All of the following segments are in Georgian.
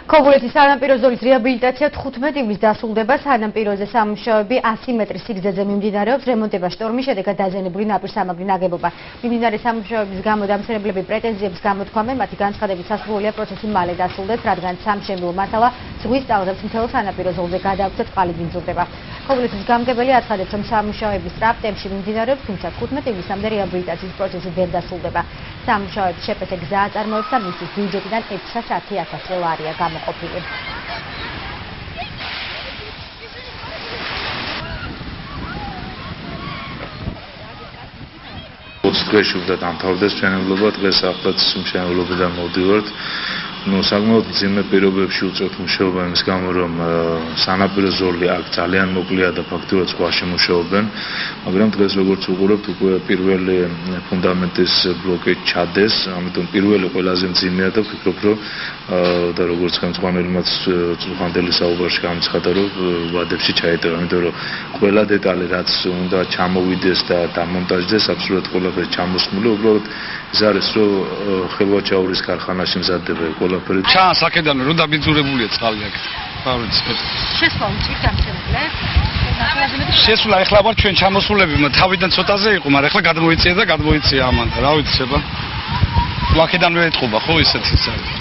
ქობულეთის სანაპირო ზოლის რეაბილიტაცია 15 ივლისს დასრულდება. სანაპიროზე სამუშაოები 100 მეტრის სიგრძეზე მიმდინარეობს. რემონტება შტორმის შედეგად დაზიანებული ნაპირსამაგრი ნაგებობა. მიმდინარე სამუშაოების გამო დამსწრებლები პრეტენზიებს გამოთქვამენ. მათი განცხადებით სასურველია პროცესი მალე დასრულდეს, რადგან სამშენებლო მასალა ზღვის ტალღებს მთელ სანაპირო ზოლზე გადააქვთ წყალი გინწურდება. ქობულეთის გამგებელი აცხადებს, რომ სამუშაოები სწრაფ ტემპში მიმდინარეობს, თუმცა 15 ივლისამდე რეაბილიტაციის პროცესი ვერ დასრულდება. სამუშაოების შეფეთე გზა აწარმოებს და მისთვის ბიუჯეტიდან 610.000 ლარია გამოყოფილი. დღეში უნდა დამთავრდეს მშენებლობა, დღეს ახლაც მშენებლობიდან მოვდივართ. საკმაოდ მძიმე პირობებში უწევთ მუშაობა იმის გამო, რომ სანაპირო ზოლი აქ ძალიან მოკლეა და ფაქტობრივად ზღვაში მუშაობენ, მაგრამ დღეს როგორც ვუყურებთ, უკვე პირველი ფუნდამენტის ბლოკი ჩადეს, ამიტომ პირველი ყველაზე მძიმეა და ვფიქრობ, რომ და როგორც ხელმძღვანელმაც წუხანდელი საუბარში გამოცხადა, რომ ვადებში ჩაეტევა, იმიტომ რომ ყველა დეტალი რაც უნდა ჩამოვიდეს და დამონტაჟდეს, აბსოლუტურად ყველაფერი ჩამოსმული, უბრალოდ ის არის, რომ ხელვაჩაურის ქარხანაში მზადდება ყველაფერი. ჩანს აქედან რომ დაბინძურებულია წყალი აქ. შესვლა უწევთ დამსწრებლებს? შესვლა ეხლა ვარ ჩვენ ჩამოსულები, თავიდან ცოტაზე იყო, მაგრამ ეხლა გადმოიწია და გადმოიწია ამან და რა ვიცი ხება. აქედან ვერ ეთყობა ხო ისეთი საერთოდ.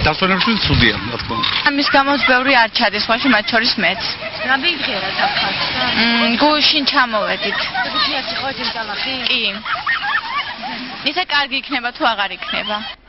დასვენებში ცუდია, რა თქმა უნდა. ამის გამოც ბევრი არ ჩადის, ხოში მათ შორის მეც. რა მიიღიერა საფხაზსა? გუშინ ჩამოვედით. გუშინ არის ხო ჯერ დალახი? კი. ისე კარგი იქნება თუ აღარ იქნება.